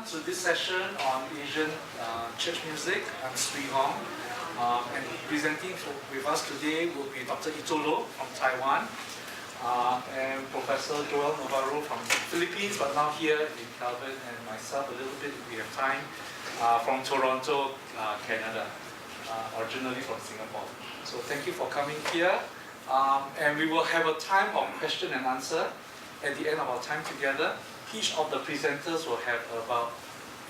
welcome to this session on Asian church music. I'm Sui Hong, and presenting with us today will be Dr. Ito Loh from Taiwan, and Professor Joel Navarro from the Philippines, but now here in Calvin, and myself a little bit if we have time, from Toronto, Canada, originally from Singapore. So thank you for coming here, and we will have a time of question and answer at the end of our time together. Each of the presenters will have about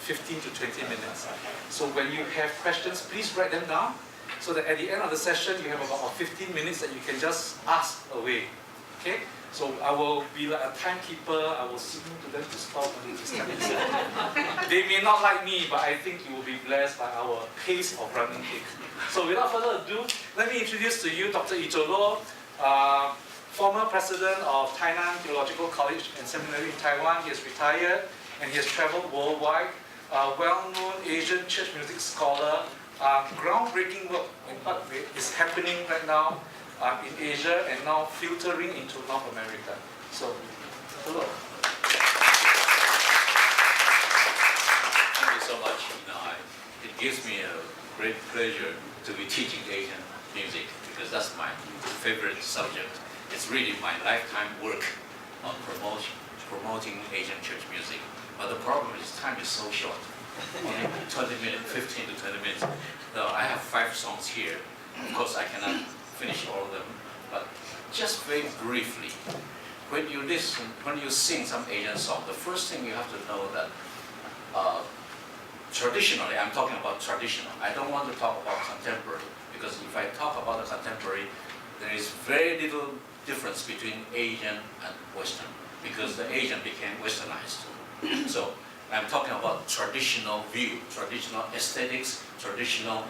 15 to 20 minutes. So when you have questions, please write them down so that at the end of the session, you have about 15 minutes that you can just ask away. Okay? So I will be like a timekeeper. I will signal to them to stop when it is time to stop. They may not like me, but I think you will be blessed by our pace of running things. So without further ado, let me introduce to you Dr. Ito Loh, former president of Tainan Theological College and Seminary in Taiwan. He has retired and he has traveled worldwide. Well-known Asian church music scholar. Groundbreaking work in what is happening right now in Asia and now filtering into North America. So, hello. Thank you so much. It gives me a great pleasure to be teaching Asian music because that's my favorite subject. It's really my lifetime work on promoting Asian church music. But the problem is time is so short. Only 20 minutes, 15 to 20 minutes. So I have 5 songs here. Of course, I cannot finish all of them. But just very briefly, when you listen, when you sing some Asian song, the first thing you have to know that traditionally, I'm talking about traditional. I don't want to talk about contemporary because if I talk about the contemporary, there is very little difference between Asian and Western because the Asian became Westernized. So I'm talking about traditional view, traditional aesthetics, traditional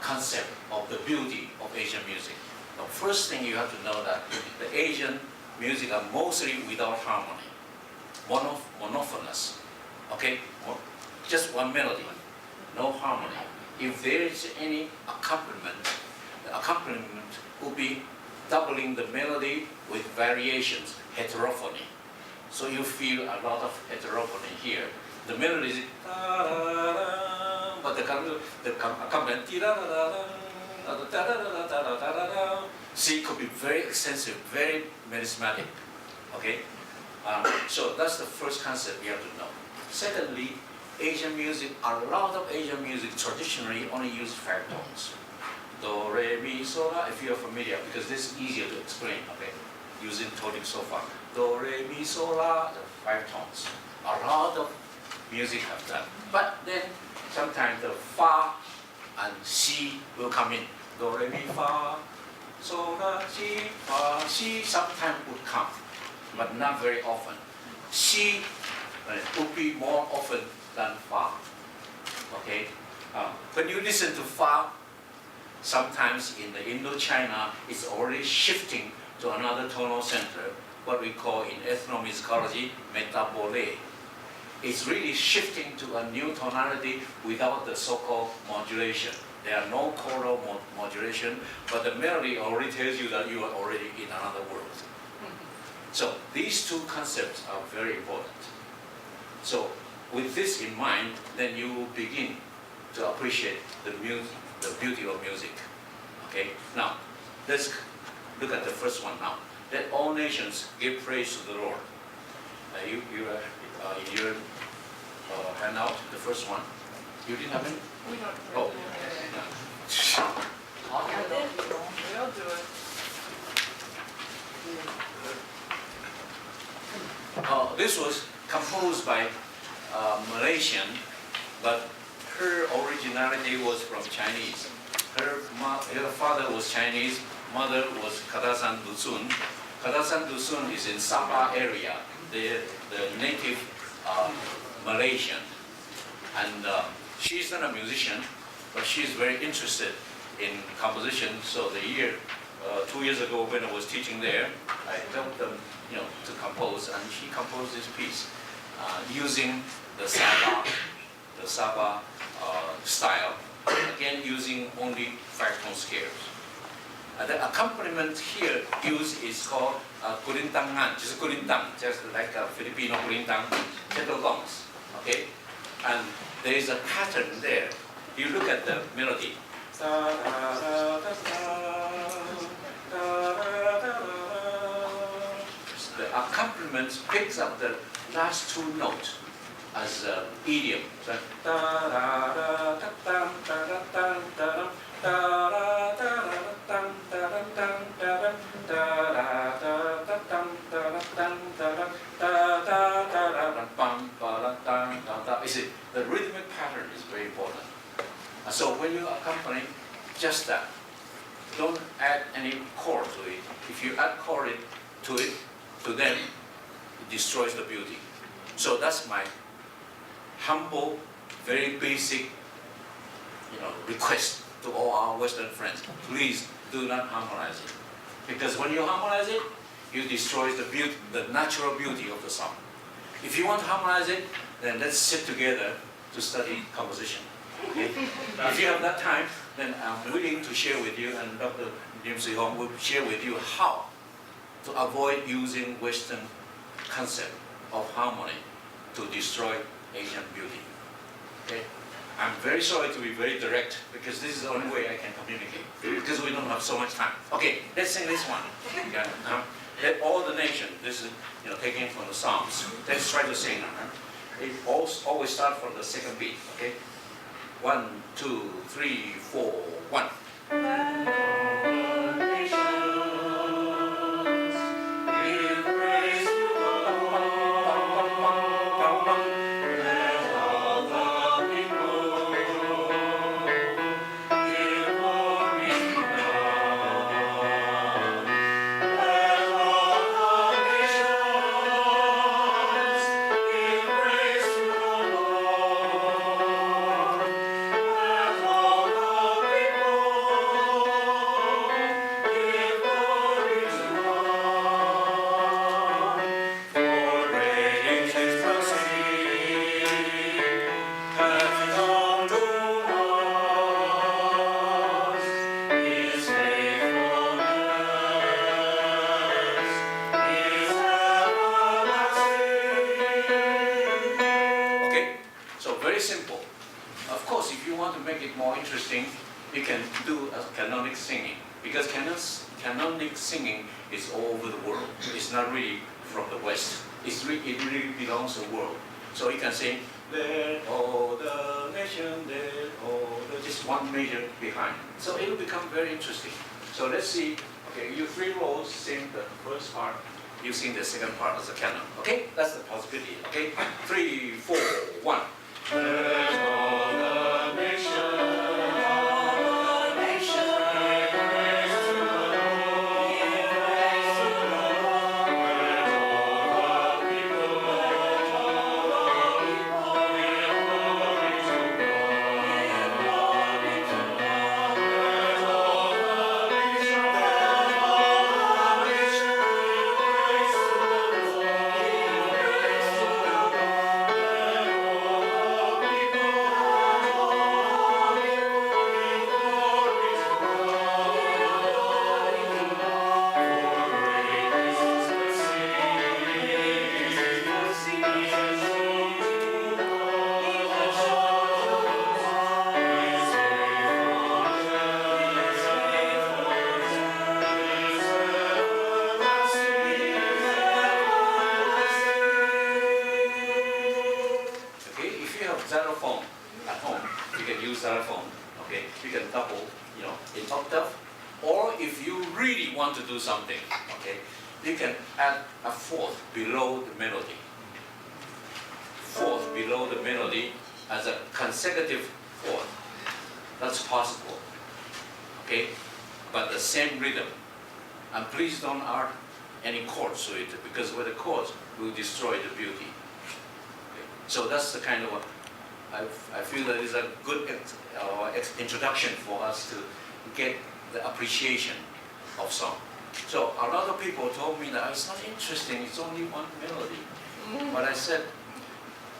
concept of the beauty of Asian music. The first thing you have to know that the Asian music are mostly without harmony, monophonous. Okay, just one melody, no harmony. If there is any accompaniment, the accompaniment will be doubling the melody with variations, heterophony. So you feel a lot of heterophony here. The melody is but the accompaniment see could be very extensive, very melismatic. Okay, so that's the first concept you have to know. Secondly, Asian music, a lot of Asian music traditionally only use 5 tones. Do, re, mi, so, la, if you are familiar, because this is easier to explain, okay, using tonic so far. Do, re, mi, so, la, the 5 tones. A lot of music have that. But then sometimes the fa and si will come in. Do, re, mi, fa, so, la, si, fa, si sometimes would come, but not very often. Si would be more often than fa. Okay? When you listen to fa, sometimes in the Indochina, it's already shifting to another tonal center, what we call in ethnomusicology, metabole. It's really shifting to a new tonality without the so-called modulation. There are no choral modulation, but the melody already tells you that you are already in another world. So these 2 concepts are very important. So with this in mind, then you will begin to appreciate the beauty of music. Okay, now let's look at the first one now. Let all nations give praise to the Lord. In your handout, the first one. You didn't have any? We don't. Oh. We'll do it. This was composed by Malaysian, but her originality was from Chinese. Her father was Chinese, mother was Kadasan Dusun. Kadasan Dusun is in Sabah area, the native Malaysian. And she's not a musician, but she's very interested in composition. So the 2 years ago when I was teaching there, I helped them to compose, and she composed this piece using the Sabah style, again using only 5-tone scales. The accompaniment here used is called kulintangan, just kulintang, just like a Filipino kulintang, kettle gongs. Okay, and there is a pattern there. You look at the melody. The accompaniment picks up the last two notes as idiom. So, you see, the rhythmic pattern is very important. So when you accompany just that, don't add any chord to it. If you add chord to it, to them, it destroys the beauty. So that's my humble, very basic, request to all our Western friends. Please do not harmonize it, because when you harmonize it, you destroy the beauty, the natural beauty of the song. If you want to harmonize it, then let's sit together to study composition. Okay? If you have that time, then I'm willing to share with you, and Dr. Lim Swee Hong will share with you how to avoid using Western concept of harmony to destroy Asian beauty. Okay? I'm very sorry to be very direct, because this is the only way I can communicate, because we don't have so much time. Okay, let's sing this one. Okay? Let all the nation, this is taken from the Psalms. Let's try to sing. It always start from the second beat. Okay, 1, 2, 3, 4, 1. Simple. Of course, if you want to make it more interesting, you can do a canonic singing, because canonic singing is all over the world. It's not really from the West. It really belongs to the world. So you can sing, let all the nation, let all the, just one measure behind. So it will become very interesting. So let's see. Okay, you 3 rows sing the first part. You sing the second part as a canon. Okay, that's the possibility. Okay, 3, 4, 1. Let all the nations. Xylophone at home, you can use xylophone. Okay, you can double, in octave, or if you really want to do something, okay, you can add a fourth below the melody. Fourth below the melody as a consecutive fourth. That's possible. Okay, but the same rhythm. And please don't add any chords to it, because with the chords will destroy the beauty. Okay. So that's the kind of I feel that is a good introduction for us to get the appreciation of song. So a lot of people told me that it's not interesting, it's only one melody. But I said,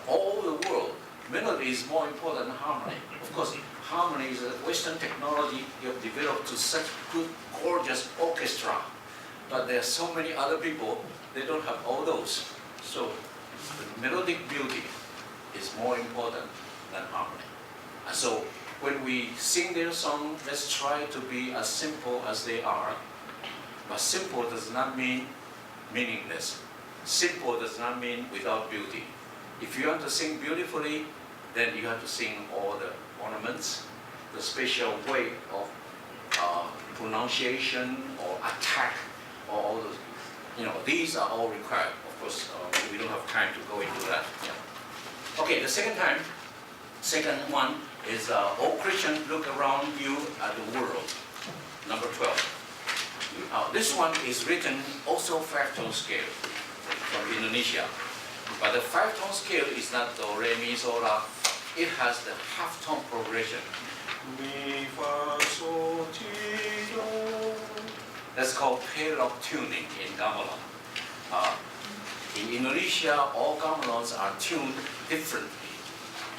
all the world, melody is more important than harmony. Of course, harmony is a Western technology you have developed to such good, gorgeous orchestra. But there are so many other people, they don't have all those. So the melodic beauty is more important than harmony. And so when we sing their song, let's try to be as simple as they are. But simple does not mean meaningless. Simple does not mean without beauty. If you want to sing beautifully, then you have to sing all the ornaments, the special way of pronunciation or attack, or all those. These are all required. Of course, we don't have time to go into that. Yeah. Okay, the second one is, "O Christian, look around you at the world." Number 12. This one is written also 5-tone scale from Indonesia. But the 5-tone scale is not do, re, mi, so, la. It has the half-tone progression. Mi, fa, so, ti, do. That's called pair-up tuning in gamelan. In Indonesia, all gamelans are tuned differently.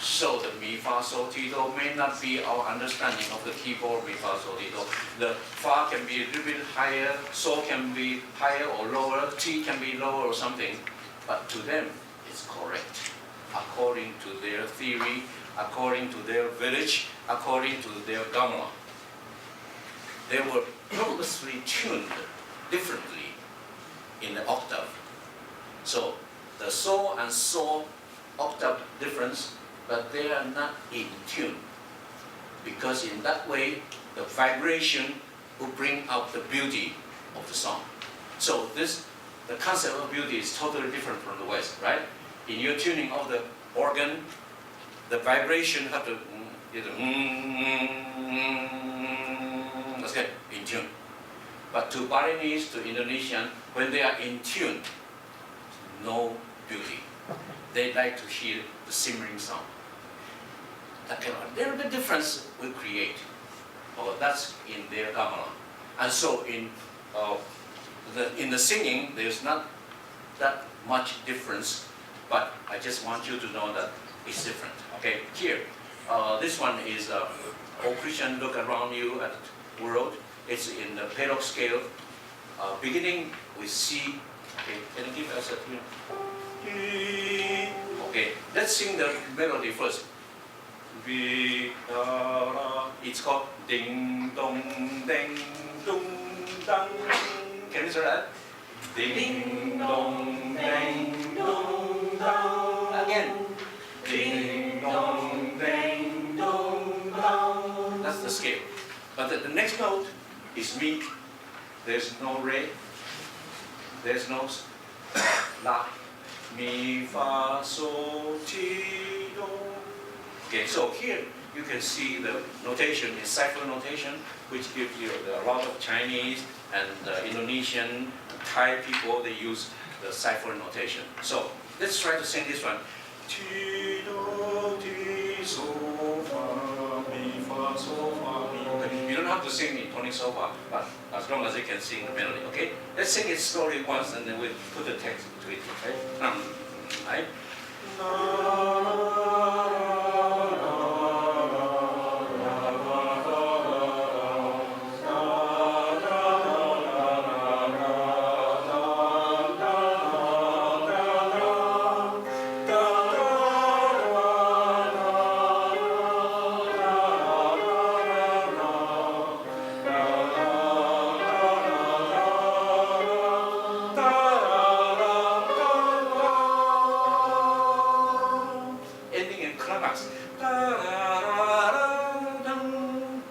So the mi, fa, sol, ti, do may not be our understanding of the keyboard mi, fa, sol, ti, do. The fa can be a little bit higher, sol can be higher or lower, ti can be lower or something. But to them, it's correct, according to their theory, according to their village, according to their gamelan. They were purposely tuned differently in the octave. So the sol and sol octave difference, but they are not in tune, because in that way the vibration will bring out the beauty of the song. So the concept of beauty is totally different from the West, right? In your tuning of the organ, the vibration have to let's get in tune. But to Balinese, to Indonesian, when they are in tune, no beauty. They like to hear the simmering sound. That kind of little bit difference will create. That's in their gamelan. And so in the singing, there's not that much difference, but I just want you to know that it's different. Okay, here, this one is "O Christian, look around you at the world." It's in the pair-up scale, beginning with C. Okay, can you give us a tune? Okay, let's sing the melody first. It's called ding dong ding dong dang. Can you say that? Ding dong ding dong dang. Again. Ding dong ding dong dang. That's the scale. But the next note is mi. There's no re. There's no la. Mi, fa, sol, ti, do. Okay, so here you can see the notation is cipher notation, which gives you a lot of Chinese and Indonesian, Thai people, they use the cipher notation. So let's try to sing this one. Ti, do, ti, so, fa, mi, fa, so, fa, mi. Okay. You don't have to sing in tonic so far, but as long as you can sing the melody, okay? Let's sing it slowly once and then we'll put the text to it, okay? Right?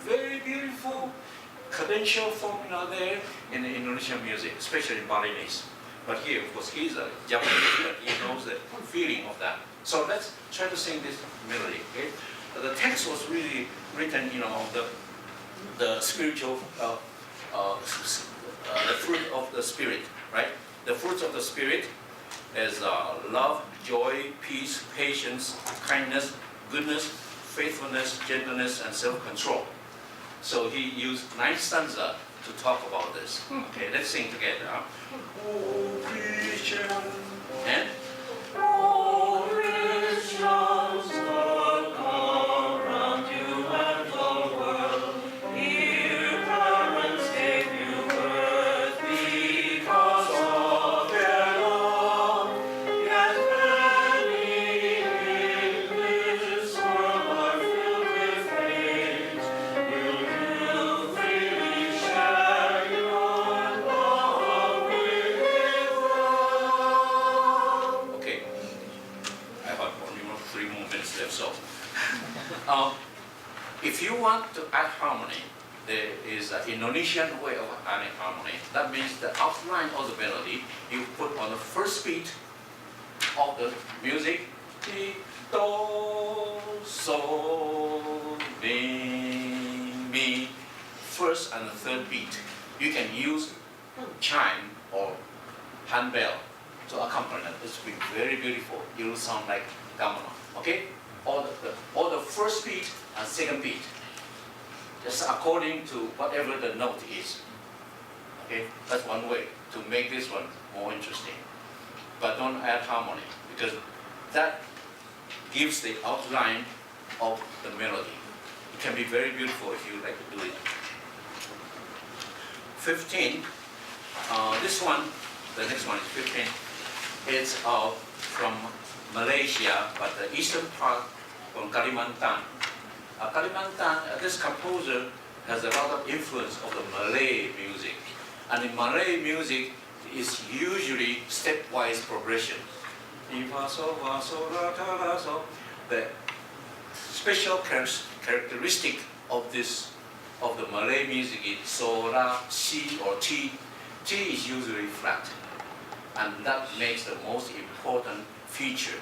Very beautiful cadential formula there in the Indonesian music, especially in Balinese. But here, of course, he's a Japanese, but he knows the feeling of that. So let's try to sing this melody. Okay? The text was really written, on the spiritual, the fruit of the spirit, right? The fruits of the spirit is love, joy, peace, patience, kindness, goodness, faithfulness, gentleness, and self-control. So he used 9 stanzas to talk about this. Okay, let's sing together. Oh, Christian. And? Oh, Christians, look around you at the world. Here parents gave you birth because of their love. Yet many minutes left, so. If you want to add harmony, there is an Indonesian way of adding harmony. That means the outline of the melody you put on the first beat of the music. Ti, do, so, mi. First and the third beat. You can use chime or handbell to accompany it. It's be very beautiful. It will sound like gamelan. Okay? Or the first beat and second beat. Just according to whatever the note is. Okay? That's one way to make this one more interesting. But don't add harmony because that gives the outline of the melody. It can be very beautiful if you like to do it. 15. This one, the next one is 15. It's from Malaysia, but the eastern part from Kalimantan. Kalimantan, this composer has a lot of influence of the Malay music. And in Malay music, it's usually stepwise progression. The special characteristic of the Malay music is so, la, si, or ti. Ti is usually flat. And that makes the most important feature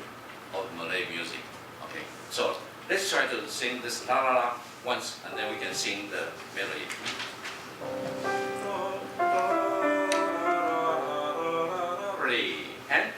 of Malay music. Okay, so let's try to sing this la la la once, and then we can sing the melody. Ready, and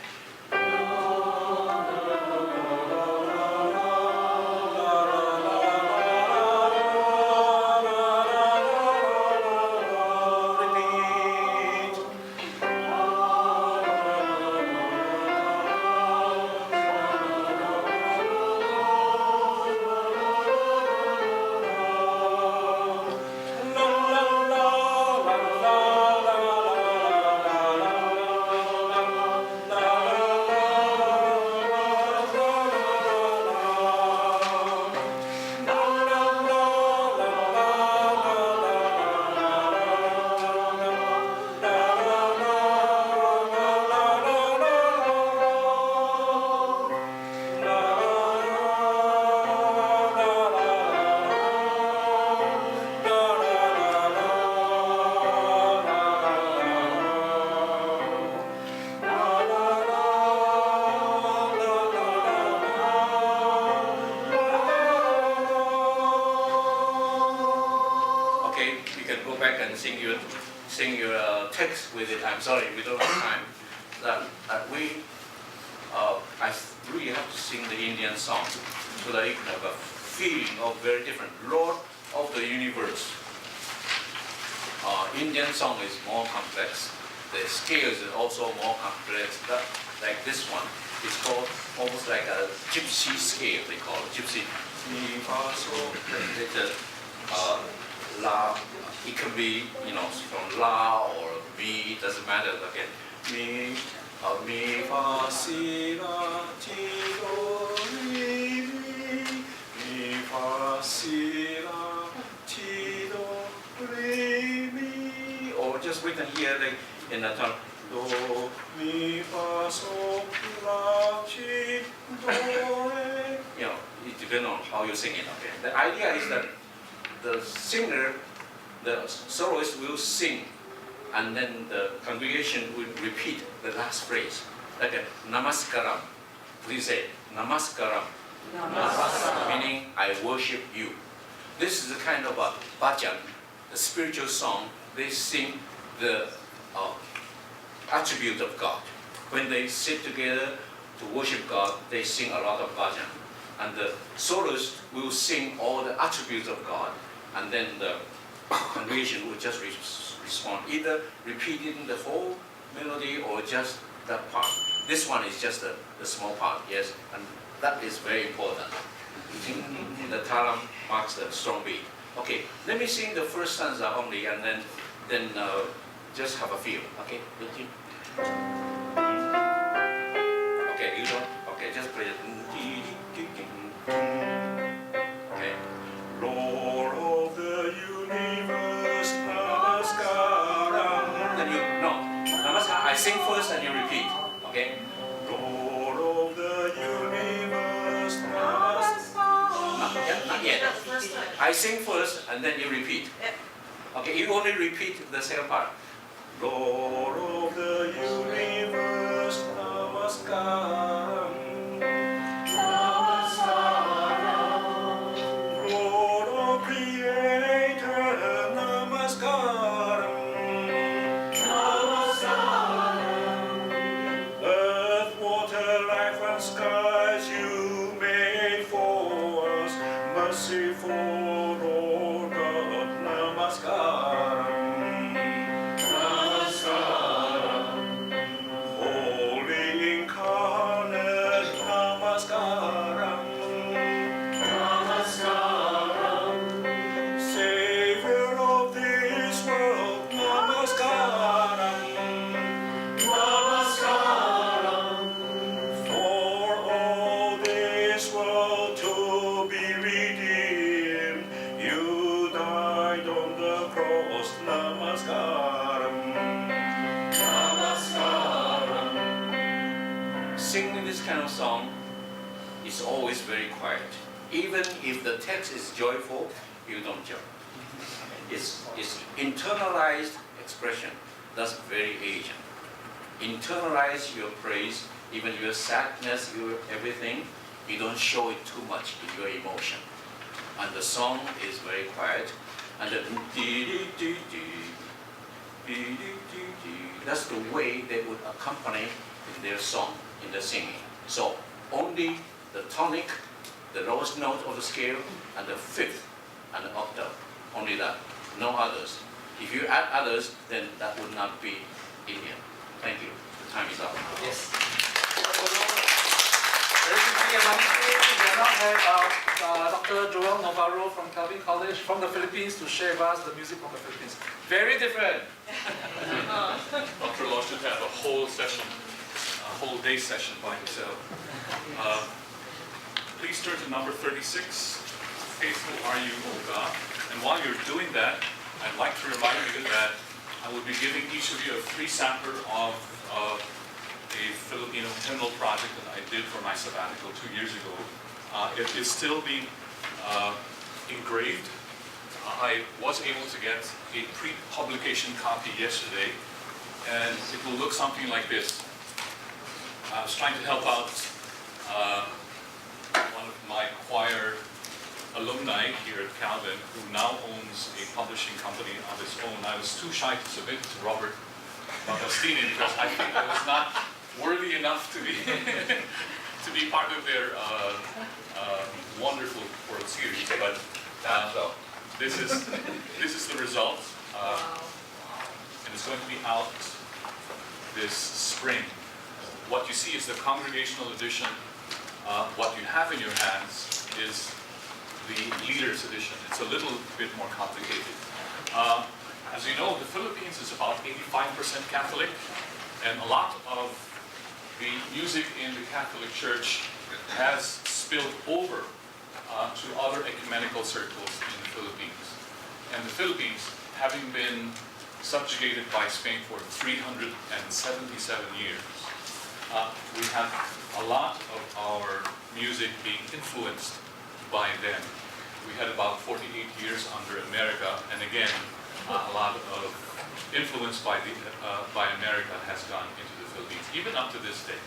sing your text with it. I'm sorry, we don't have time. I really have to sing the Indian song so that you can have a feeling of very different. Lord of the universe. Indian song is more complex. The scales is also more complex. Like this one, it's called almost like a gypsy scale. They call it gypsy. Mi, fa, so. La. It can be, from la or mi. It doesn't matter. Okay. Mi, fa, si, la, ti, do, re, mi. Mi, fa, si, la, ti, do, re, mi. Or just written here like in the tone. Do, mi, fa, so, la, ti, do, re. It depends on how you sing it. Okay. The idea is that the singer, the soloist will sing, and then the congregation will repeat the last phrase, like a namaskaram. Please say namaskaram. Namaskaram. Meaning I worship you. This is a kind of a bhajan, a spiritual song. They sing the attribute of God. When they sit together to worship God, they sing a lot of bhajan. And the soloist will sing all the attributes of God, and then the congregation will just respond, either repeating the whole melody or just that part. This one is just the small part, yes, and that is very important. The talam marks the strong beat. Okay, let me sing the first stanza only, and then just have a feel. Okay, okay, you don't. Okay, just play it. Okay. Lord of the universe, namaskaram. Then namaskaram. I sing first and you repeat. Okay. Lord of the universe, namaskaram. Understood. I sing first and then you repeat. Yep. Okay, you only repeat the second part. Lord of the universe, Namaskaram. Lord of Creator, Namaskaram. Earth, water, life and skies you made for us. Merciful Lord God, Namaskaram. Holy incarnate, Namaskaram. Savior of this world, Namaskaram. For all this world to be redeemed, you died on the cross, Namaskaram. Singing this kind of song is always very quiet. Even if the text is joyful, you don't jump. It's internalized expression. That's very Asian. Internalize your praise, even your sadness, your everything. You don't show it too much in your emotion. And the song is very quiet. And the that's the way they would accompany in their song, in the singing. So only the tonic, the lowest note of the scale, and the fifth and the octave. Only that. No others. If you add others, then that would not be Indian. Thank you. The time is up. Yes. Very quickly, and wonderfully, we now have Dr. Joel Navarro from Calvin College from the Philippines to share with us the music from the Philippines. Very different. Dr. Law should have a whole session, a whole day session by himself. Please turn to number 36, Faithful Are You, O God. And while you're doing that, I'd like to remind you that I will be giving each of you a free sampler of a Filipino hymnal project that I did for my sabbatical 2 years ago. It is still being engraved. I was able to get a pre-publication copy yesterday, and it will look something like this. I was trying to help out one of my choir alumni here at Calvin, who now owns a publishing company of his own. I was too shy to submit to Robert Bagastini because I think I was not worthy enough to be to be part of their wonderful World Series. But this is the result, and it's going to be out this spring. What you see is the congregational edition. What you have in your hands is the Leaders Edition. It's a little bit more complicated. As you know, the Philippines is about 85% Catholic, and a lot of the music in the Catholic Church has spilled over to other ecumenical circles in the Philippines. And the Philippines, having been subjugated by Spain for 377 years, we have a lot of our music being influenced by them. We had about 48 years under America, and again, a lot of influence by America has gone into the Philippines, even up to this day.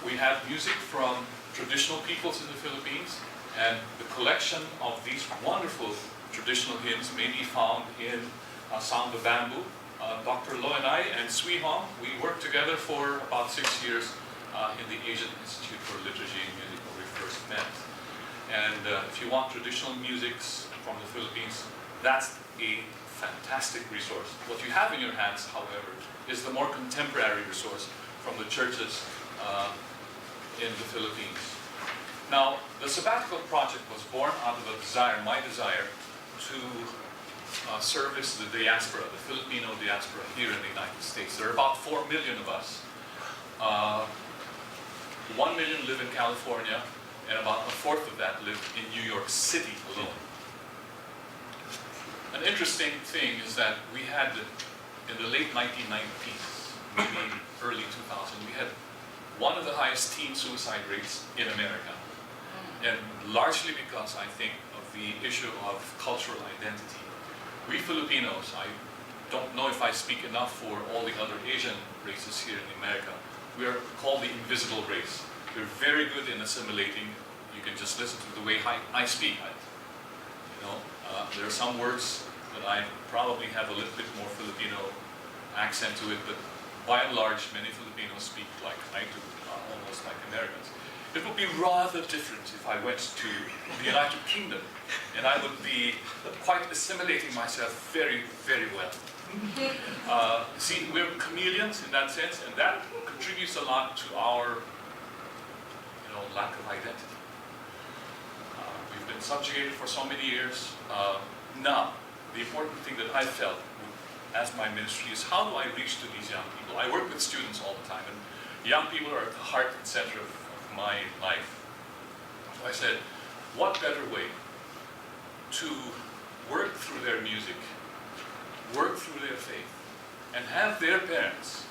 We have music from traditional peoples in the Philippines, and the collection of these wonderful traditional hymns may be found in Sound of Bamboo. Dr. Lo and I and Sui Hong, we worked together for about 6 years in the Asian Institute for Liturgy and Music where we first met. And if you want traditional musics from the Philippines, that's a fantastic resource. What you have in your hands, however, is the more contemporary resource from the churches in the Philippines. Now, the sabbatical project was born out of a desire, my desire, to service the diaspora, the Filipino diaspora here in the United States. There are about 4 million of us. 1 million live in California, and about a fourth of that live in New York City alone. An interesting thing is that we had, in the late 1990s, maybe early 2000, we had one of the highest teen suicide rates in America. and largely because I think of the issue of cultural identity. We Filipinos, I don't know if I speak enough for all the other Asian races here in America, we are called the invisible race. We're very good in assimilating. You can just listen to the way I speak. There are some words that I probably have a little bit more Filipino accent to it, but by and large, many Filipinos speak like I do, almost like Americans. It would be rather different if I went to the United Kingdom, and I would be quite assimilating myself very, very well. See, we're chameleons in that sense, and that contributes a lot to our, lack of identity. We've been subjugated for so many years. Now, the important thing that I felt as my ministry is, how do I reach to these young people? I work with students all the time, and young people are at the heart and center of my life. So I said, what better way to work through their music, work through their faith, and have their parents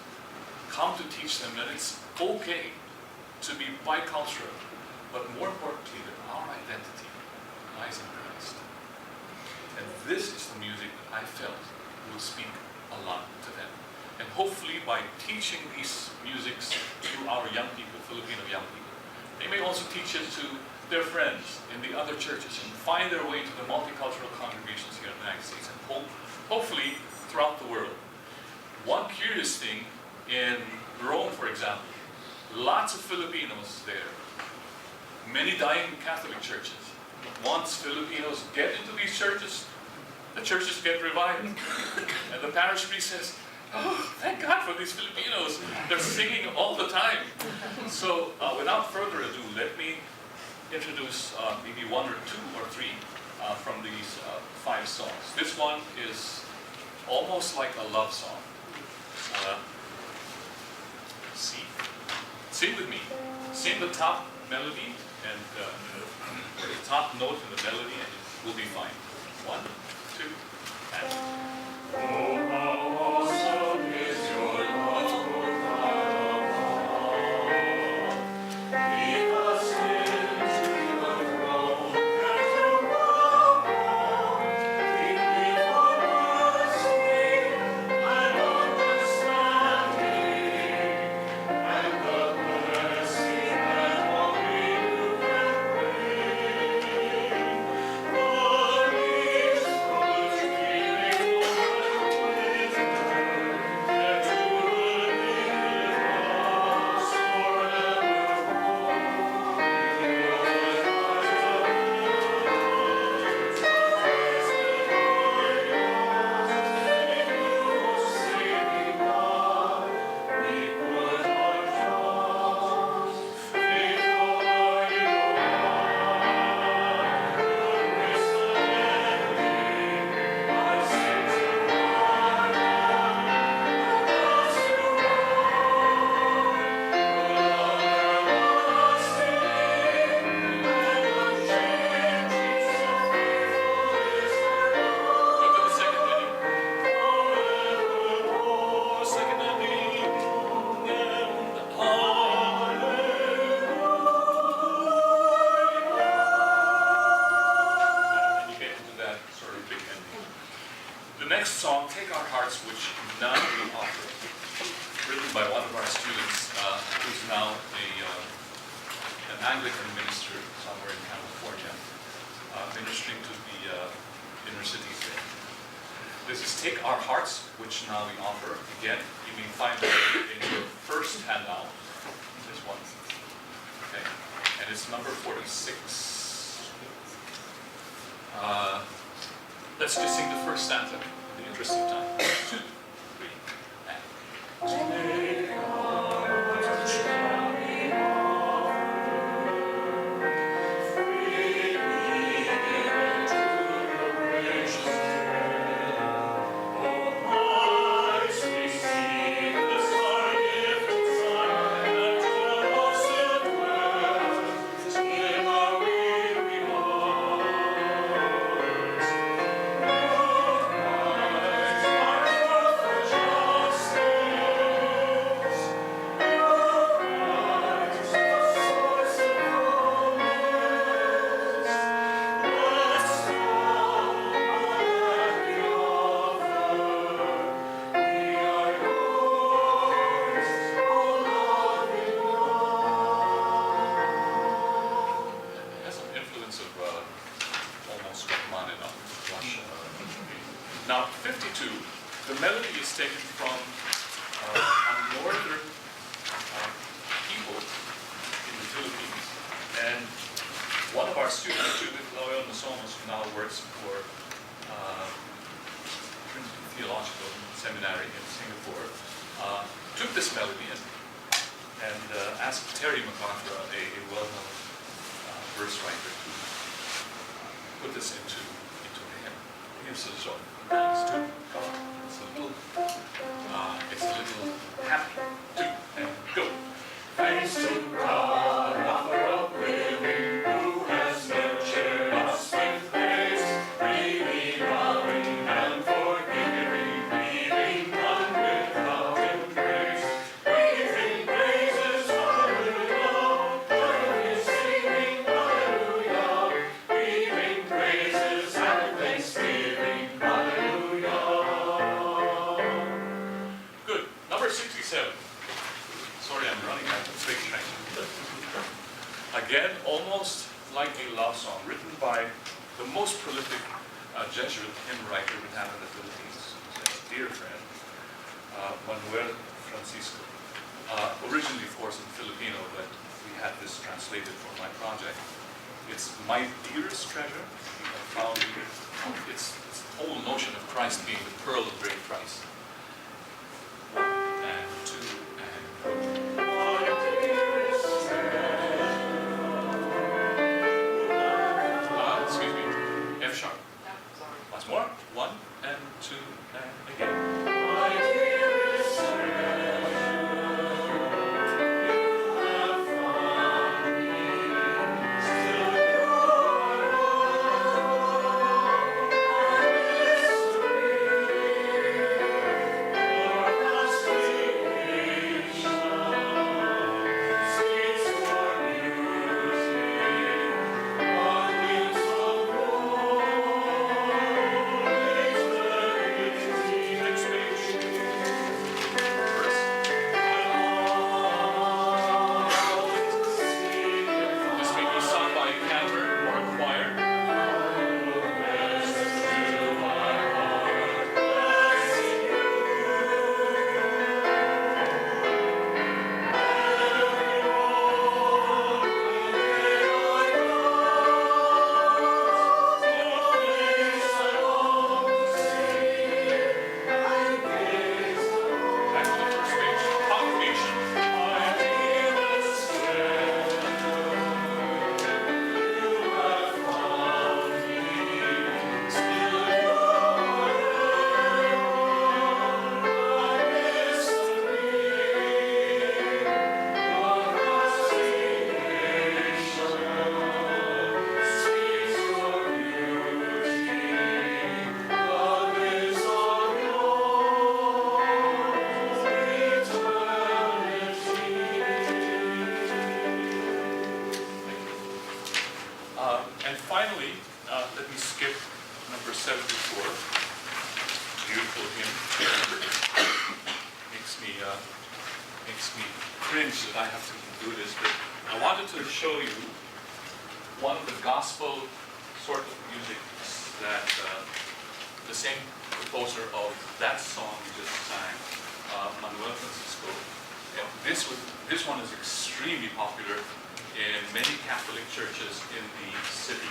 come to teach them that it's okay to be bicultural, but more importantly, that our identity lies in Christ. And this is the music that I felt will speak a lot to them. And hopefully by teaching these musics to our young people, Filipino young people, they may also teach it to their friends in the other churches and find their way to the multicultural congregations here in the United States and hopefully throughout the world. One curious thing, in Rome, for example, lots of Filipinos there, many dying Catholic churches. Once Filipinos get into these churches, the churches get revived. And the parish priest says, oh, thank God for these Filipinos. They're singing all the time. So without further ado, let me introduce maybe one or two or three from these 5 songs. This one is almost like a love song. Sing with me. Sing the top melody and the top note in the melody, and it will be fine. 1, 2, and. Oh, how awesome is your love, O God. Lead us into the throne and to walk deeply for mercy and understanding, and the mercy that only you can bring. For these fruits giving The next song, Take Our Hearts, which now we offer, written by one of our students, who's now an Anglican minister somewhere in California, ministering to the inner cities there. This is Take Our Hearts, which now we offer. Again, you may find it in your first handout, this one. Okay, and it's number 46. Let's just sing the first stanza in the interest of time. 2, 3, and. Take our hearts shall be offered, freely given to the gracious hand. O hearts, receive this our gifted sign, and to us it dwells in our weary hearts. O Christ, our Now, 52, the melody is taken from a northern people in the Philippines. And one of our students, Judith Loyal Nasomos, who now works for Trinity Theological Seminary in Singapore, took this melody and asked Terry MacArthur, a well-known verse writer, to put this into a hymn. Here's a song. Thanks to God. It's a little happy. 2 and go. Thanks to God, author of living, who has nurtured us with grace, freely loving and forgiving, leaving none without embrace. We sing praises, hallelujah, joyfully singing, hallelujah. We bring praises and thanksgiving, hallelujah. Good. Number 67. Sorry, I'm running out of big train. Again, almost like a love song, written by the most prolific Jesuit hymn writer we have in the Philippines, a dear friend, Manuel Francisco. Originally, of course, in Filipino, but we had this translated for my project. It's My Dearest Treasure. I found it's the whole notion of Christ being the pearl of great price. 1 and 2 and go. Excuse me, F sharp. Once more, 1 and 2 and again. My dearest Next page. Verse. This may be sung by a cantor or a choir. Back to the first page. Congregation. And finally, let me skip number 74. Beautiful hymn. Makes me cringe that I have to do this, but I wanted to show you one of the gospel sort of music that the same composer of that song we just sang, Manuel Francisco. And this one is extremely popular in many Catholic churches in the city.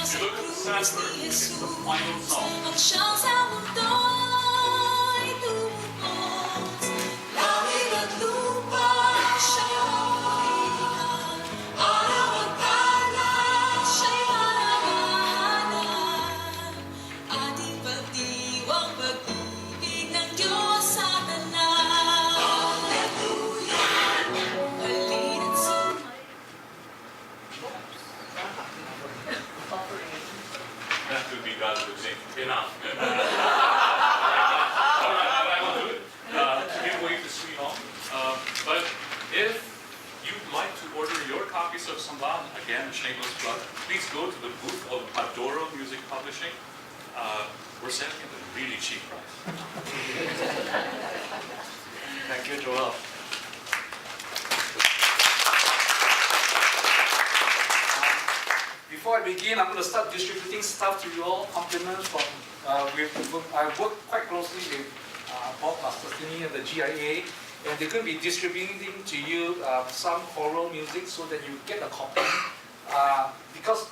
If you look at the sad word, it's the final song. Ang siyang sa mundo'y tumubos, langit at lupa siya'y iwan. Araw at kalat siya'y malamahanan. Ating pagdiwang pag-ibig ng Diyos sa tanan. Alleluia, selling it at a really cheap price. Thank you, Joel. Before I begin, I'm going to start distributing stuff to you all, compliments from, I work quite closely with Bob Mastini and the GIA, and they're going to be distributing to you some choral music so that you get a copy. Because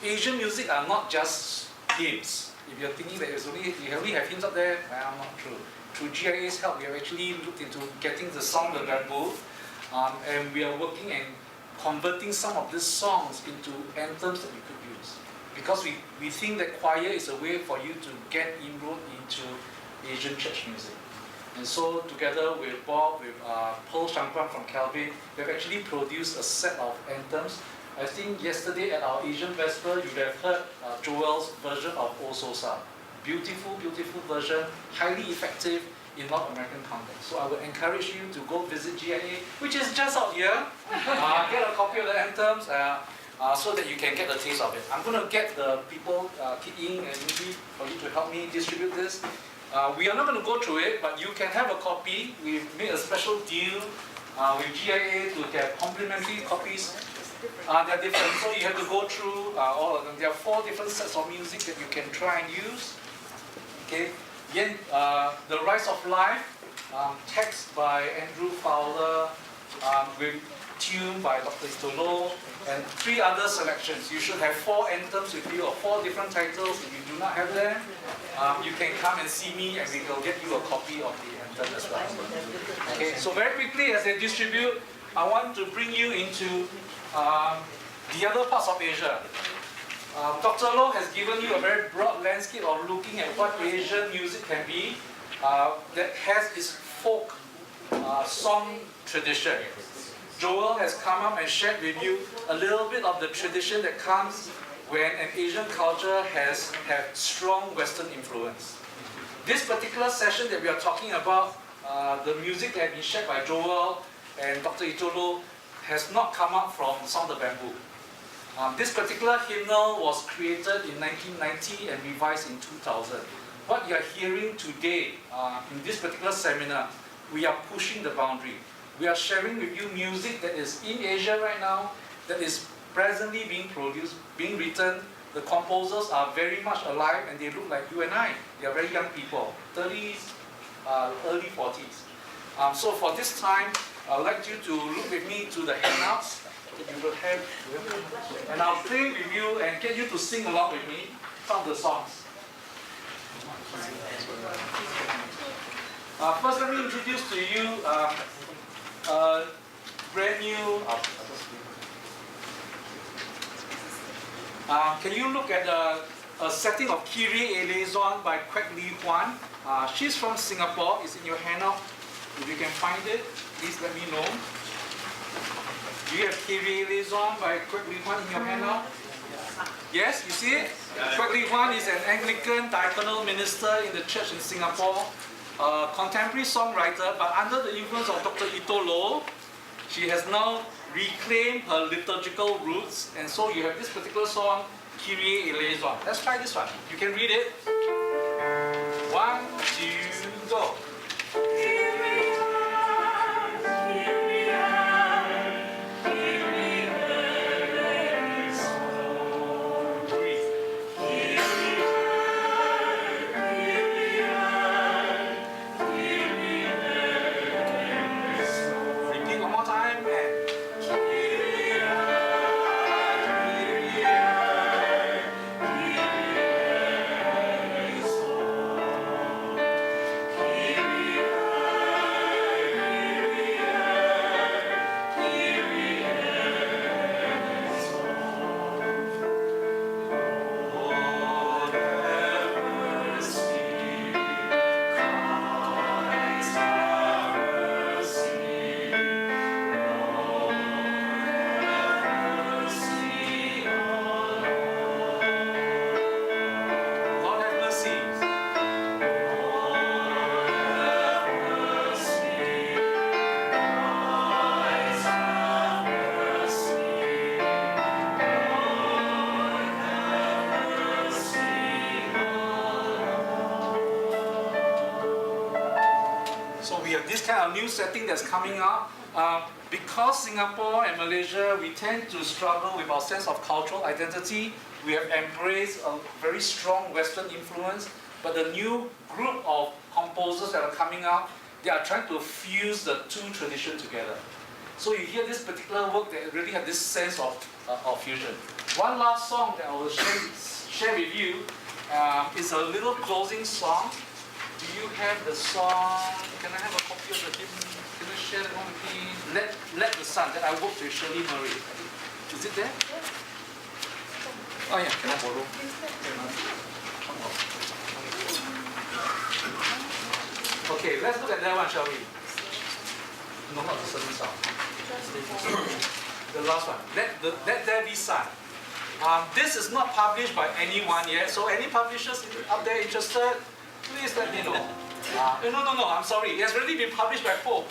Asian music are not just hymns. If you're thinking that you only have hymns up there, well, not true. Through GIA's help, we have actually looked into getting the song The Bamboo, and we are working and converting some of these songs into anthems that we could use. Because we think that choir is a way for you to get inroad into Asian church music. And so together with Bob, with Paul Shangguan from Calvin, we've actually produced a set of anthems. I think yesterday at our Asian Vesper, you have heard Joel's version of O Sosa. Beautiful, beautiful version, highly effective in North American context. So I would encourage you to go visit GIA, which is just out here. Get a copy of the anthems so that you can get a taste of it. I'm going to get the people, Kit Ying and Yubi, for you to help me distribute this. We are not going to go through it, but you can have a copy. We've made a special deal with GIA to get complimentary copies. They're different, so you have to go through all of them. There are 4 different sets of music that you can try and use. Okay. Again, The Rise of Life, text by Andrew Fowler, with tune by Dr. Itolo, and 3 other selections. You should have 4 anthems with you, or 4 different titles. If you do not have them, you can come and see me and we will get you a copy of the anthem as well. Okay, so very quickly as they distribute, I want to bring you into the other parts of Asia. Dr. Loh has given you a very broad landscape of looking at what Asian music can be that has its folk song tradition. Joel has come up and shared with you a little bit of the tradition that comes when an Asian culture has strong Western influence. This particular session that we are talking about, the music that has been shared by Joel and Dr. Itolo, has not come up from Song the Bamboo. This particular hymnal was created in 1990 and revised in 2000. What you are hearing today in this particular seminar, we are pushing the boundary. We are sharing with you music that is in Asia right now, that is presently being produced, being written. The composers are very much alive and they look like you and I. They are very young people, 30s, early 40s. So for this time, I'd like you to look with me to the handouts that you will have, and I'll play with you and get you to sing along with me some of the songs. First, let me introduce to you a brand new. Can you look at a setting of Kyrie Eleison by Quek Lee Huan? She's from Singapore. It's in your handout. If you can find it, please let me know. Do you have Kyrie Eleison by Quek Lee Huan in your handout? Yes, you see it? Quek Lee Huan is an Anglican diaconal minister in the church in Singapore, a contemporary songwriter, but under the influence of Dr. Itolo, she has now reclaimed her liturgical roots, and so you have this particular song, Kyrie Eleison. Let's try this one. You can read it. 1, 2, go. So we have this kind of new setting that's coming up. Because Singapore and Malaysia, we tend to struggle with our sense of cultural identity. We have embraced a very strong Western influence, but the new group of composers that are coming out, they are trying to fuse the two traditions together. So you hear this particular work that really has this sense of fusion. One last song that I will share with you is a little closing song. Do you have the song? Can I have a copy of the hymn? Can I share that one with me? Let the Sun, that I worked with Shirley Murray. Is it there? Oh yeah, can I borrow? Okay, let's look at that one, shall we? No, not the certain song. The last one. Let There Be Sun. This is not published by anyone yet, so any publishers out there interested, please let me know. No, I'm sorry. It has already been published by Hope.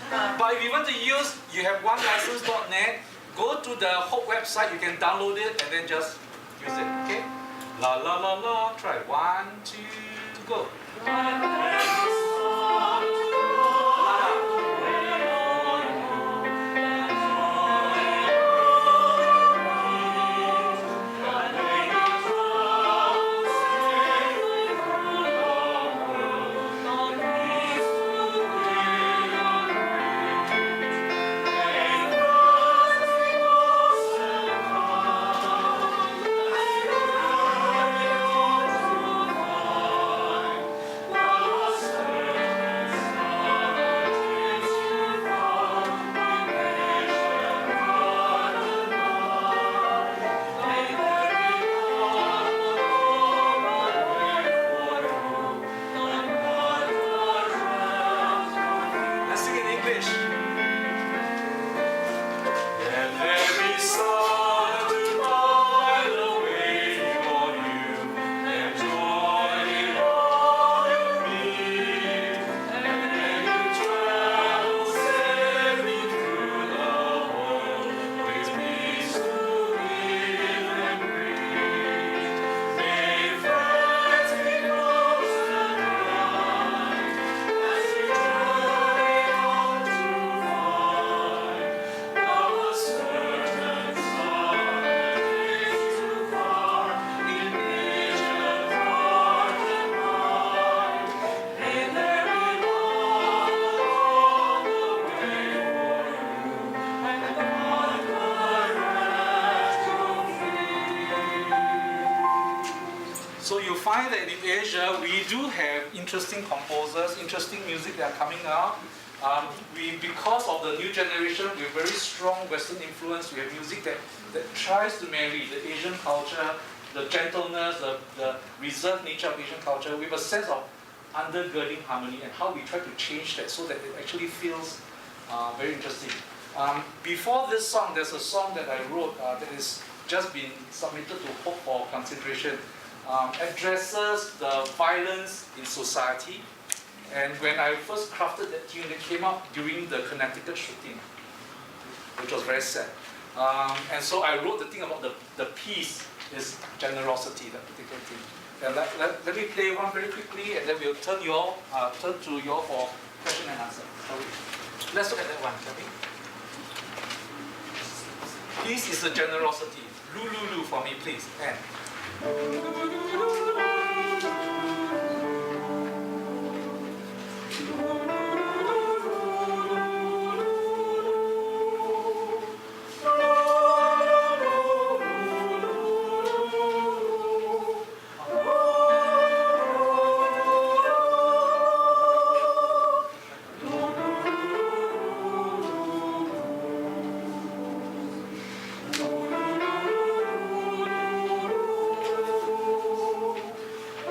But if you want to use, you have onelicense.net, go to the Hope website, you can download it and then just use it, okay? La la la la, try 1, 2, go. So you find that in Asia, we do have interesting composers, interesting music that are coming out. Because of the new generation, we have very strong Western influence. We have music that tries to marry the Asian culture, the gentleness, the reserved nature of Asian culture with a sense of undergirding harmony and how we try to change that so that it actually feels very interesting. Before this song, there's a song that I wrote that has just been submitted to Hope for consideration. Addresses the violence in society. And when I first crafted that tune, it came out during the Connecticut shooting, which was very sad. And so I wrote the thing about the peace is generosity, that particular thing. And let me play one very quickly, and then we'll turn to you all for question and answer. Let's look at that one, shall we? Peace is a generosity. Lu for me, please. And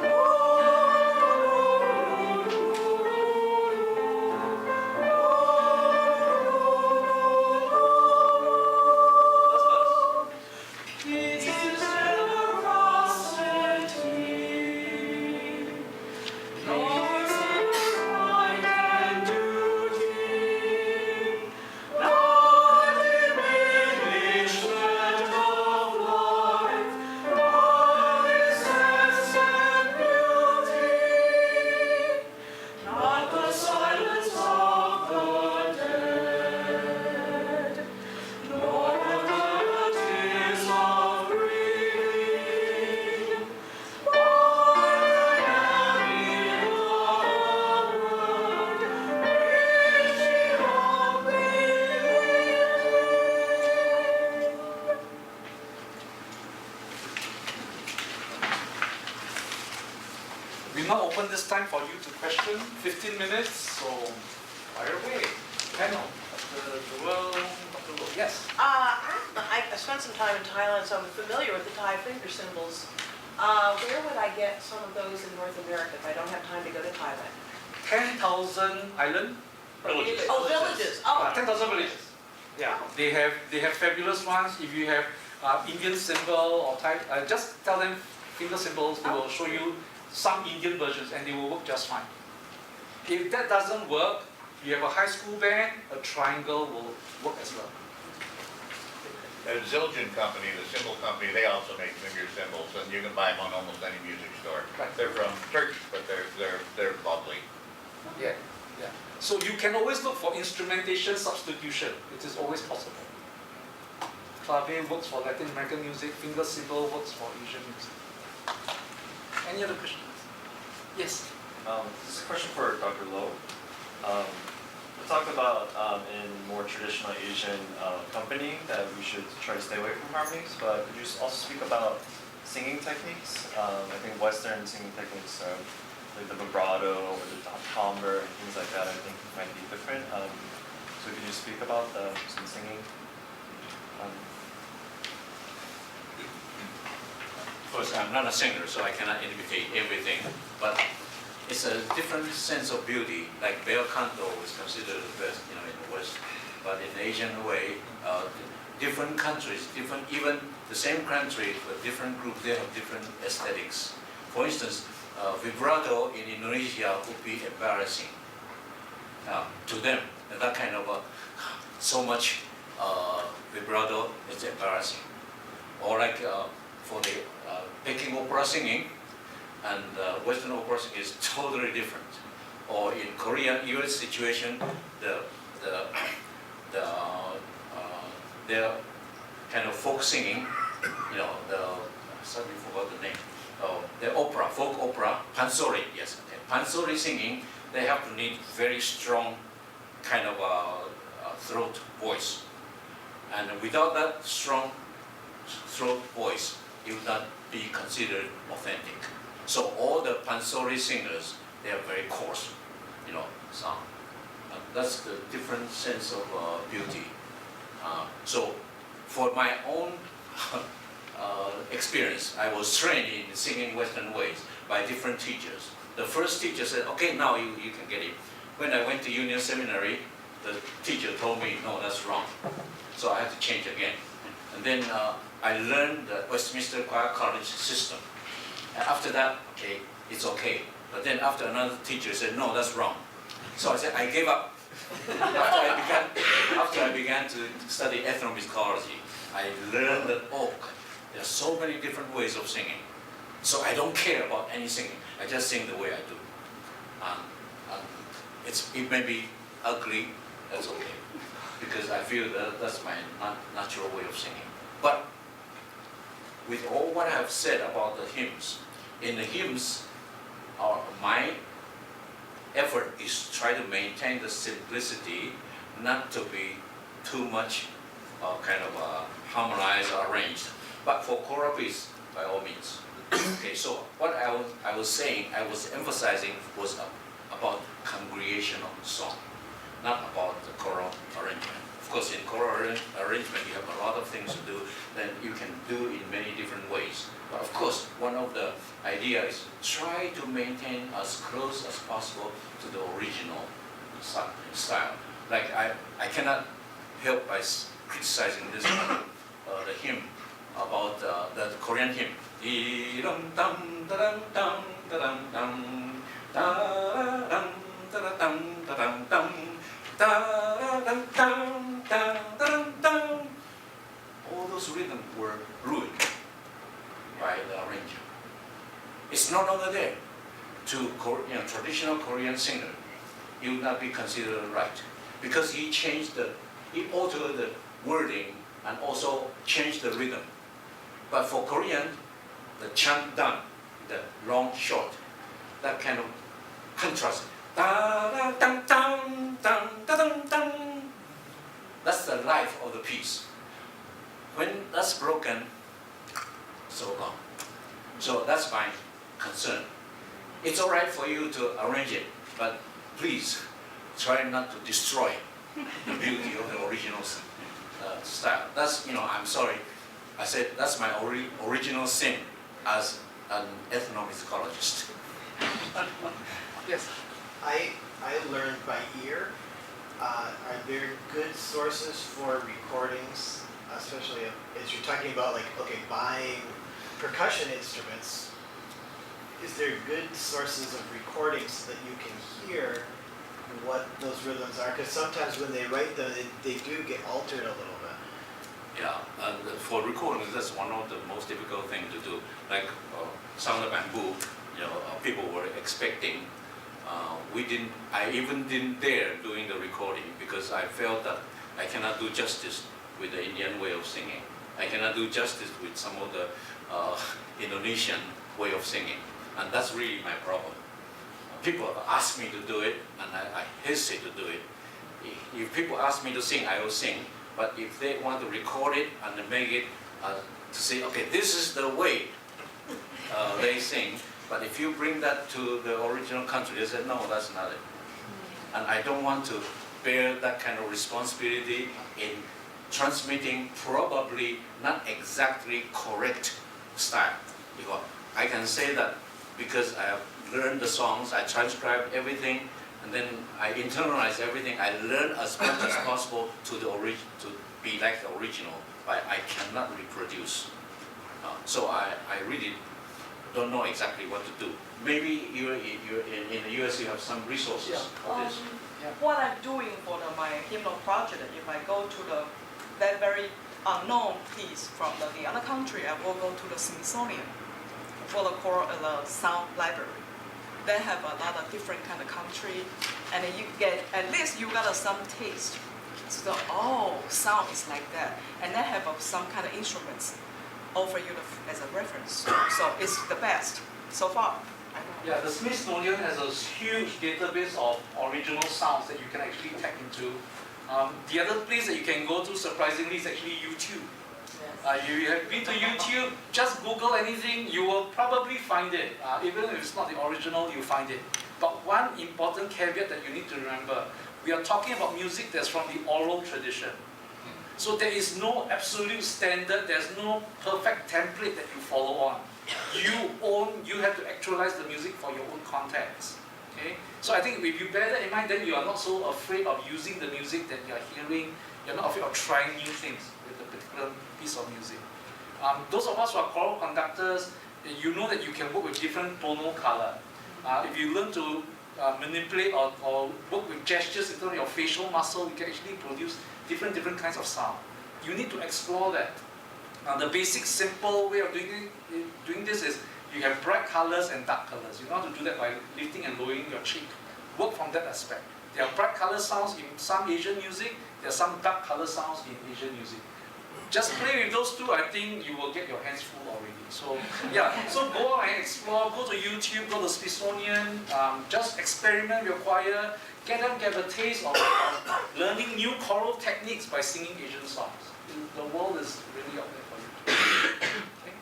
Oh open this time for you to question, 15 minutes, so fire away. Panel, Dr. Joel, Dr. Loh. Yes. I spent some time in Thailand, so I'm familiar with the Thai finger symbols. Where would I get some of those in North America if I don't have time to go to Thailand? 10,000 island. Villages. Oh, villages. Oh, 10,000 villages. Yeah, they have fabulous ones. If you have Indian symbol or Thai, just tell them finger symbols. They will show you some Indian versions, and they will work just fine. If that doesn't work, you have a high school band, a triangle will work as well. The Zildjian company, the cymbal company, they also make finger cymbals, and you can buy them on almost any music store. Right. They're from Turkey, but they're lovely. Yeah, yeah. So you can always look for instrumentation substitution. It is always possible. Clave works for Latin American music. Finger cymbal works for Asian music. Any other questions? Yes. This is a question for Dr. Loh. We talked about in more traditional Asian company that we should try to stay away from harmonies, but could you also speak about singing techniques? I think Western singing techniques, like the vibrato or the timbre and things like that, I think might be different. So could you speak about some singing? Of course, I'm not a singer, so I cannot imitate everything, but it's a different sense of beauty. Like bel canto is considered the best, in the West, but in Asian way, different countries, even the same country, but different groups, they have different aesthetics. For instance, vibrato in Indonesia would be embarrassing to them. And that kind of so much vibrato is embarrassing. Or like for the Peking opera singing, and Western opera singing is totally different. Or in Korean, US situation, their kind of folk singing, suddenly forgot the name. The opera, folk opera, pansori, yes, okay. Pansori singing, they have to need very strong kind of throat voice. And without that strong throat voice, it would not be considered authentic. So all the pansori singers, they are very coarse, sound. And that's the different sense of beauty. So for my own experience, I was trained in singing Western ways by different teachers. The first teacher said, okay, now you can get it. When I went to Union Seminary, the teacher told me, no, that's wrong. So I had to change again. And then I learned the Westminster Choir College system. And after that, okay, it's okay. But then after another teacher said, no, that's wrong. So I said, I gave up. After I began to study ethnomusicology, I learned that, there are so many different ways of singing. So I don't care about any singing. I just sing the way I do. It may be ugly, that's okay. Because I feel that that's my natural way of singing. But with all what I have said about the hymns, in the hymns, my effort is try to maintain the simplicity, not to be too much harmonized or arranged. But for choral piece, by all means. Okay, so what I was saying, I was emphasizing was about congregational song, not about the choral arrangement. Of course, in choral arrangement, you have a lot of things to do that you can do in many different ways. But of course, one of the ideas is try to maintain as close as possible to the original style. Like I cannot help by criticizing this one, the hymn about the Korean hymn. All those rhythms were ruined by the arranger. It's no longer there. To traditional Korean singer, he would not be considered right because he altered the wording and also changed the rhythm. But for Korean, the chant done, the long short, that kind of contrast. That's the life of the piece. When that's broken, so gone. So that's my concern. It's all right for you to arrange it, but please try not to destroy the beauty of the original style. That's, I'm sorry, I said that's my original sin as an ethnomusicologist. Yes. I learned by ear. Are there good sources for recordings, especially as you're talking about buying percussion instruments? Is there good sources of recordings so that you can hear what those rhythms are? Because sometimes when they write them, they do get altered a little bit. Yeah, and for recordings, that's one of the most difficult things to do. Like Sound of Bamboo, people were expecting. I even didn't dare doing the recording because I felt that I cannot do justice with the Indian way of singing. I cannot do justice with some of the Indonesian way of singing. And that's really my problem. People ask me to do it, and I hesitate to do it. If people ask me to sing, I will sing. But if they want to record it and make it to say, okay, this is the way they sing, but if you bring that to the original country, they say, no, that's not it. And I don't want to bear that kind of responsibility in transmitting probably not exactly correct style. Because I can say that because I have learned the songs, I transcribed everything, and then I internalize everything. I learn as much as possible to be like the original, but I cannot reproduce. So I really don't know exactly what to do. Maybe you're in the US, you have some resources for this. What I'm doing for my hymnal project, if I go to that very unknown piece from the other country, I will go to the Smithsonian for the choral sound library. They have a lot of different kind of country, and you get, at least you got some taste. So, sound is like that. And they have some kind of instruments offer you as a reference. So it's the best so far. I don't know. Yeah, the Smithsonian has a huge database of original sounds that you can actually tap into. The other place that you can go to, surprisingly, is actually YouTube. You have been to YouTube, just Google anything, you will probably find it. Even if it's not the original, you find it. But one important caveat that you need to remember, we are talking about music that's from the oral tradition. So there is no absolute standard, there's no perfect template that you follow on. You have to actualize the music for your own context. Okay? So I think if you bear that in mind, then you are not so afraid of using the music that you are hearing, you're not afraid of trying new things with a particular piece of music. Those of us who are choral conductors, you know that you can work with different tonal color. If you learn to manipulate or work with gestures in terms of your facial muscle, you can actually produce different kinds of sound. You need to explore that. The basic, simple way of doing this is you have bright colors and dark colors. You know how to do that by lifting and lowering your cheek. Work from that aspect. There are bright color sounds in some Asian music, there are some dark color sounds in Asian music. Just play with those two, I think you will get your hands full already. So yeah, so go out and explore, go to YouTube, go to Smithsonian, just experiment with your choir, get a taste of learning new choral techniques by singing Asian songs. The world is really out there for you. Okay?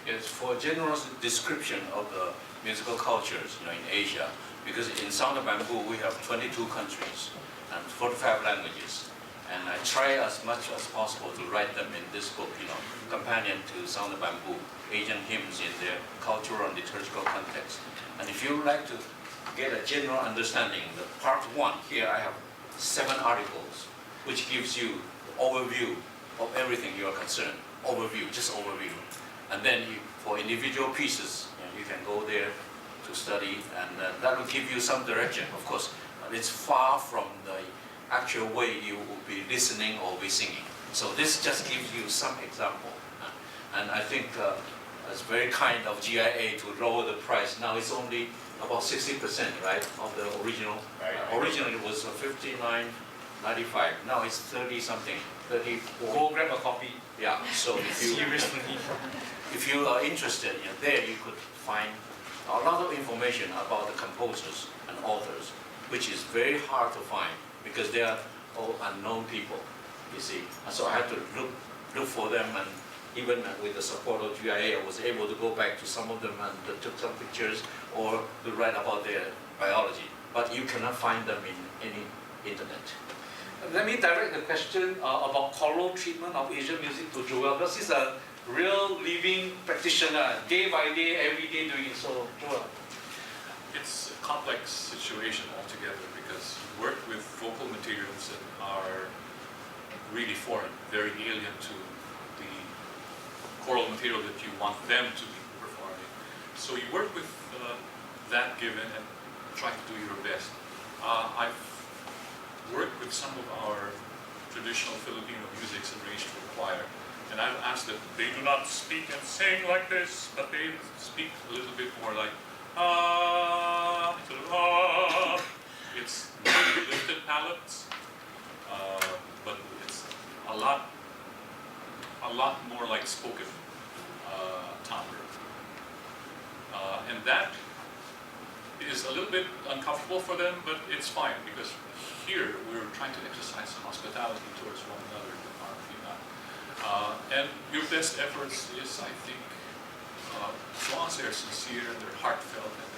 Yes, for general description of the musical cultures, in Asia, because in Sound of Bamboo we have 22 countries and 45 languages. And I try as much as possible to write them in this book, companion to Sound of Bamboo, Asian hymns in their cultural and liturgical context. And if you would like to get a general understanding, the part 1, here I have 7 articles, which gives you the overview of everything you are concerned. Overview, just overview. And then for individual pieces, you can go there to study, and that will give you some direction, of course. But it's far from the actual way you will be listening or be singing. So this just gives you some example. And I think it's very kind of GIA to lower the price. Now it's only about 60%, right, of the original. Originally it was $59.95. Now it's 30 something, 34. Go grab a copy. Yeah. So if you are interested, there you could find a lot of information about the composers and authors, which is very hard to find because they are all unknown people, you see. And so I had to look for them and even with the support of GIA, I was able to go back to some of them and took some pictures or to write about their biology. But you cannot find them in any internet. Let me direct the question about choral treatment of Asian music to Joel, because he's a real living practitioner, day by day, every day doing it. So, Joel. It's a complex situation altogether because you work with vocal materials that are really foreign, very alien to the choral material that you want them to be performing. So you work with that given and try to do your best. I've worked with some of our traditional Filipino musics and arranged for choir, and I've asked that they do not speak and sing like this, but they speak a little bit more like it's lifted palates, but it's a lot more like spoken timbre, and that is a little bit uncomfortable for them, but it's fine because here we're trying to exercise hospitality towards one another with our Pina. And your best efforts is, I think, as long as they're sincere and they're heartfelt and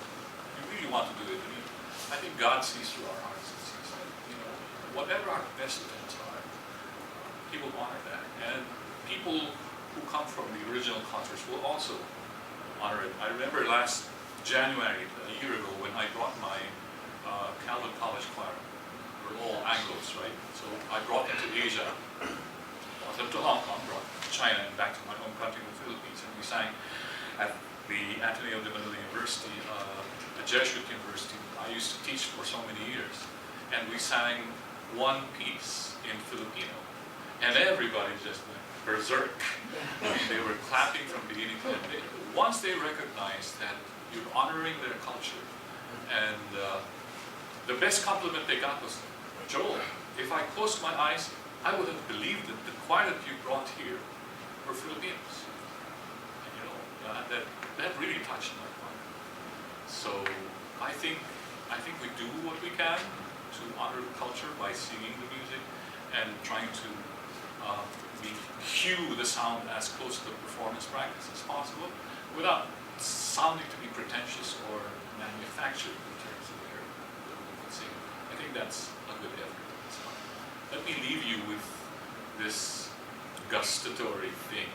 you really want to do it. I mean, I think God sees through our hearts and sees that, you know, whatever our best attempts are, people honor that. And people who come from the original concerts will also honor it. I remember last January, a year ago, when I brought my Calvin College choir. We're all Anglos, right? So I brought them to Asia, brought them to Hong Kong, brought them to China, and back to my home country, the Philippines. And we sang at the Ateneo de Manila University, a Jesuit university I used to teach for so many years. And we sang one piece in Filipino. And everybody just went berserk. They were clapping from beginning to end. Once they recognized that you're honoring their culture, and the best compliment they got was, Joel, if I closed my eyes, I would have believed that the choir that you brought here were Filipinos. And, you know, that really touched my heart. So I think we do what we can to honor the culture by singing the music and trying to cue the sound as close to the performance practice as possible without sounding to be pretentious or manufactured in terms of their singing. I think that's a good effort. So let me leave you with this gustatory thing.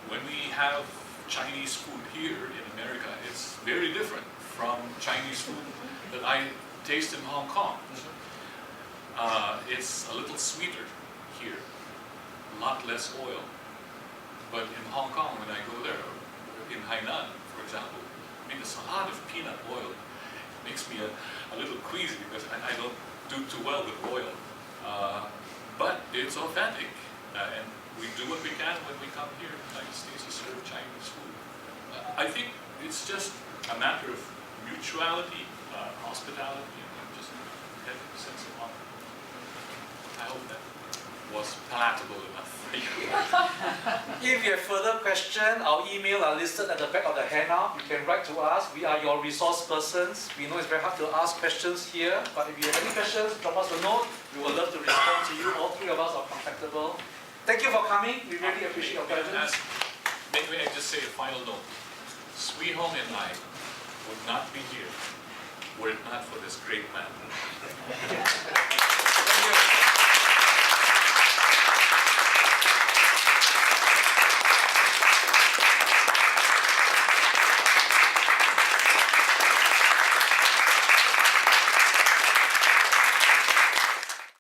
When we have Chinese food here in America, it's very different from Chinese food that I taste in Hong Kong. It's a little sweeter here, a lot less oil. But in Hong Kong, when I go there, in Hainan, for example, I mean, there's a lot of peanut oil. It makes me a little queasy because I don't do too well with oil. But it's authentic, and we do what we can when we come here in the United States to serve Chinese food. I think it's just a matter of mutuality, hospitality, and just having a sense of honor. I hope that was palatable enough for you. If you have further questions, our email are listed at the back of the handout. You can write to us. We are your resource persons. We know it's very hard to ask questions here, but if you have any questions, drop us a note. We would love to respond to you. All three of us are contactable. Thank you for coming. We really appreciate your presence. May I just say a final note? Swee Hong and I would not be here were it not for this great man.